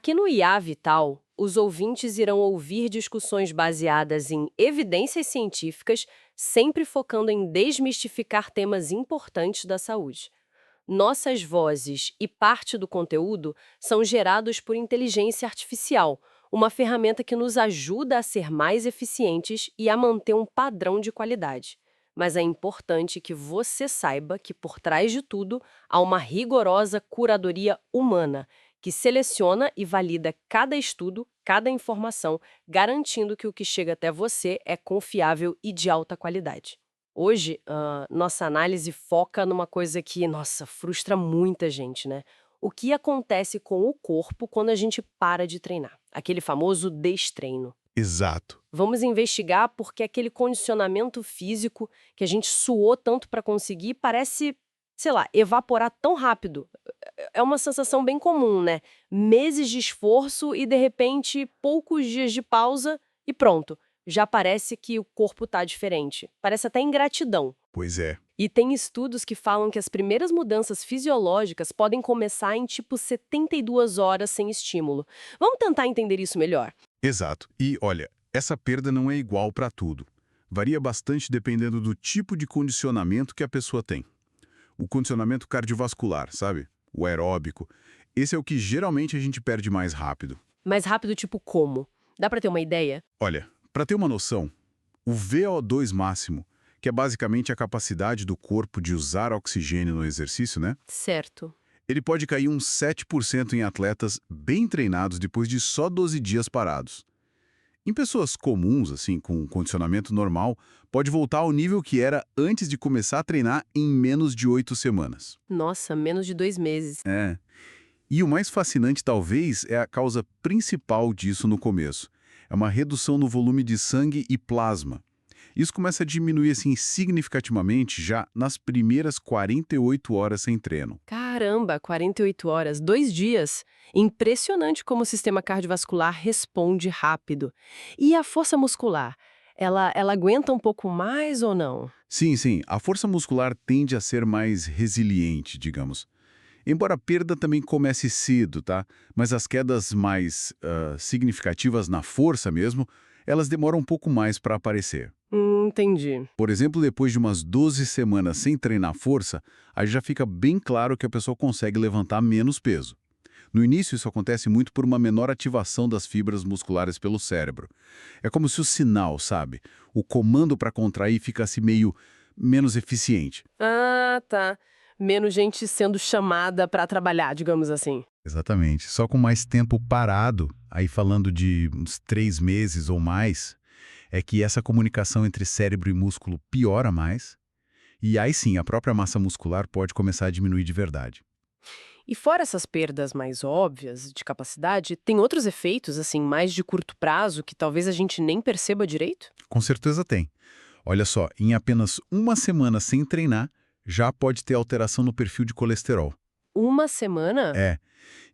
Aqui no IA Vital, os ouvintes irão ouvir discussões baseadas em evidências científicas, sempre focando em desmistificar temas importantes da saúde. Nossas vozes e parte do conteúdo são gerados por inteligência artificial, uma ferramenta que nos ajuda a ser mais eficientes e a manter um padrão de qualidade. Mas é importante que você saiba que por trás de tudo há uma rigorosa curadoria humana, que seleciona e valida cada estudo, cada informação, garantindo que o que chega até você é confiável e de alta qualidade. Hoje, nossa análise foca numa coisa que, nossa, frustra muita gente, né? O que acontece com o corpo quando a gente para de treinar? Aquele famoso destreino. Exato. Vamos investigar porque aquele condicionamento físico que a gente suou tanto para conseguir parece, sei lá, evaporar tão rápido. É uma sensação bem comum, né? Meses de esforço e, de repente, poucos dias de pausa e pronto. Já parece que o corpo tá diferente. Parece até ingratidão. Pois é. E tem estudos que falam que as primeiras mudanças fisiológicas podem começar em tipo 72 horas sem estímulo. Vamos tentar entender isso melhor. Exato. E, olha, essa perda não é igual para tudo. Varia bastante dependendo do tipo de condicionamento que a pessoa tem. O condicionamento cardiovascular, sabe? O aeróbico. Esse é o que geralmente a gente perde mais rápido. Mais rápido, tipo como? Dá pra ter uma ideia? Olha, para ter uma noção, o VO2 máximo, que é basicamente a capacidade do corpo de usar oxigênio no exercício, né? Certo. Ele pode cair uns 7% em atletas bem treinados depois de só 12 dias parados. Em pessoas comuns, assim, com um condicionamento normal, pode voltar ao nível que era antes de começar a treinar em menos de 8 semanas. Nossa, menos de 2 meses. É. E o mais fascinante, talvez, é a causa principal disso no começo. É uma redução no volume de sangue e plasma. Isso começa a diminuir, assim, significativamente já nas primeiras 48 horas sem treino. Caramba, 48 horas, 2 dias. Impressionante como o sistema cardiovascular responde rápido. E a força muscular? Ela aguenta um pouco mais ou não? Sim, sim, a força muscular tende a ser mais resiliente, digamos. Embora a perda também comece cedo, tá? Mas as quedas mais significativas na força mesmo, elas demoram um pouco mais para aparecer. Entendi. Por exemplo, depois de umas 12 semanas sem treinar força, aí já fica bem claro que a pessoa consegue levantar menos peso. No início, isso acontece muito por uma menor ativação das fibras musculares pelo cérebro. É como se o sinal, sabe? O comando para contrair ficasse meio menos eficiente. Ah, tá. Menos gente sendo chamada para trabalhar, digamos assim. Exatamente. Só com mais tempo parado, aí falando de uns 3 meses ou mais, é que essa comunicação entre cérebro e músculo piora mais, e aí sim a própria massa muscular pode começar a diminuir de verdade. E fora essas perdas mais óbvias de capacidade, tem outros efeitos, assim, mais de curto prazo que talvez a gente nem perceba direito? Com certeza tem. Olha só, em apenas uma semana sem treinar, já pode ter alteração no perfil de colesterol. Uma semana? É.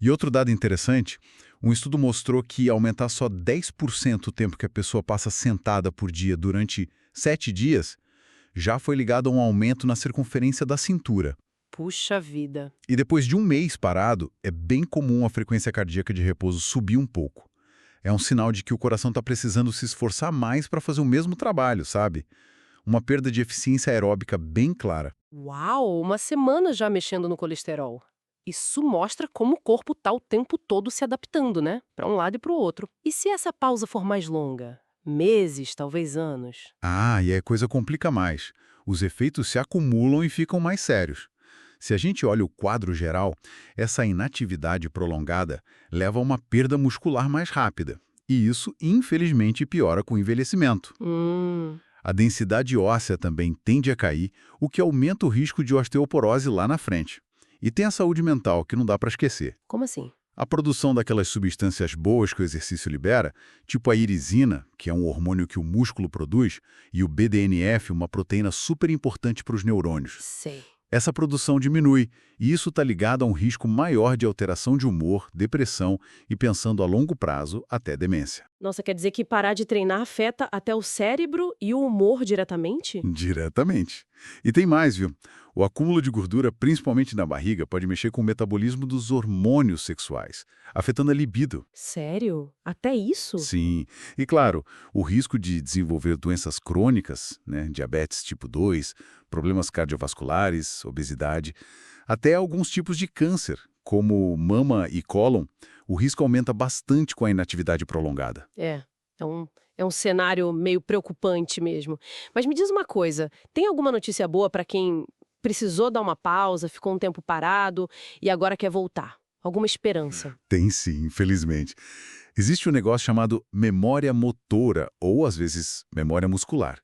E outro dado interessante, um estudo mostrou que aumentar só 10% o tempo que a pessoa passa sentada por dia durante 7 dias já foi ligado a um aumento na circunferência da cintura. Puxa vida. E depois de um mês parado, é bem comum a frequência cardíaca de repouso subir um pouco. É um sinal de que o coração está precisando se esforçar mais para fazer o mesmo trabalho, sabe? Uma perda de eficiência aeróbica bem clara. Uau, uma semana já mexendo no colesterol. Isso mostra como o corpo tá o tempo todo se adaptando, né? Para um lado e para o outro. E se essa pausa for mais longa? Meses, talvez anos. Ah, e a coisa complica mais. Os efeitos se acumulam e ficam mais sérios. Se a gente olha o quadro geral, essa inatividade prolongada leva a uma perda muscular mais rápida. E isso, infelizmente, piora com o envelhecimento. Hum. A densidade óssea também tende a cair, o que aumenta o risco de osteoporose lá na frente. E tem a saúde mental, que não dá para esquecer. Como assim? A produção daquelas substâncias boas que o exercício libera, tipo a irisina, que é um hormônio que o músculo produz, e o BDNF, uma proteína super importante para os neurônios. Sei. Essa produção diminui, e isso está ligado a um risco maior de alteração de humor, depressão e, pensando a longo prazo, até demência. Nossa, quer dizer que parar de treinar afeta até o cérebro e o humor diretamente? Diretamente. E tem mais, viu? O acúmulo de gordura, principalmente na barriga, pode mexer com o metabolismo dos hormônios sexuais, afetando a libido. Sério? Até isso? Sim, e claro, o risco de desenvolver doenças crônicas, diabetes tipo 2, problemas cardiovasculares, obesidade, até alguns tipos de câncer, como mama e cólon, o risco aumenta bastante com a inatividade prolongada. É um cenário meio preocupante mesmo. Mas me diz uma coisa, tem alguma notícia boa para quem precisou dar uma pausa, ficou um tempo parado e agora quer voltar? Alguma esperança? Tem sim, infelizmente. Existe um negócio chamado memória motora, ou às vezes memória muscular.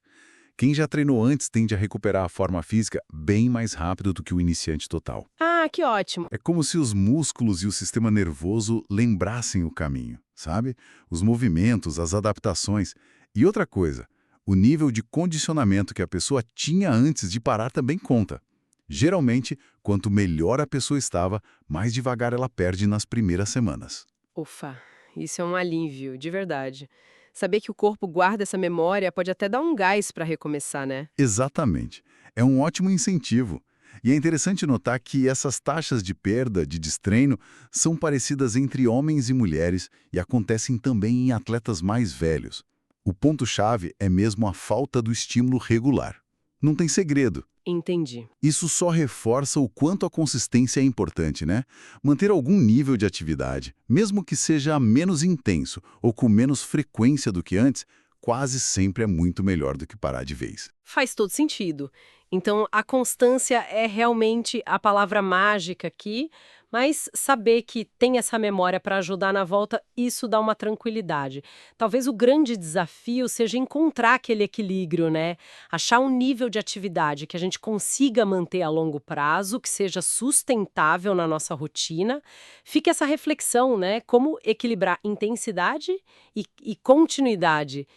Quem já treinou antes tende a recuperar a forma física bem mais rápido do que o iniciante total. Ah, que ótimo. É como se os músculos e o sistema nervoso lembrassem o caminho, sabe? Os movimentos, as adaptações. E outra coisa, o nível de condicionamento que a pessoa tinha antes de parar também conta. Geralmente, quanto melhor a pessoa estava, mais devagar ela perde nas primeiras semanas. Ufa, isso é um alívio, de verdade. Saber que o corpo guarda essa memória pode até dar um gás para recomeçar, né? Exatamente. É um ótimo incentivo. E é interessante notar que essas taxas de perda, de destreino, são parecidas entre homens e mulheres e acontecem também em atletas mais velhos. O ponto-chave é mesmo a falta do estímulo regular. Não tem segredo. Entendi. Isso só reforça o quanto a consistência é importante, né? Manter algum nível de atividade, mesmo que seja menos intenso ou com menos frequência do que antes, quase sempre é muito melhor do que parar de vez. Faz todo sentido. Então, a constância é realmente a palavra mágica aqui, mas saber que tem essa memória para ajudar na volta, isso dá uma tranquilidade. Talvez o grande desafio seja encontrar aquele equilíbrio, né? Achar um nível de atividade que a gente consiga manter a longo prazo, que seja sustentável na nossa rotina. Fica essa reflexão, né? Como equilibrar intensidade e continuidade.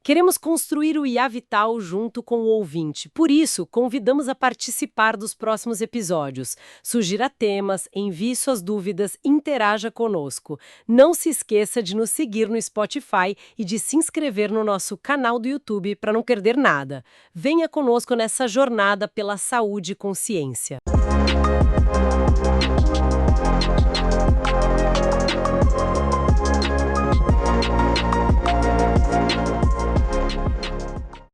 Queremos construir o IA Vital junto com o ouvinte. Por isso, convidamos a participar dos próximos episódios. Sugira temas, envie suas dúvidas, interaja conosco. Não se esqueça de nos seguir no Spotify e de se inscrever no nosso canal do YouTube para não perder nada. Venha conosco nessa jornada pela saúde e consciência.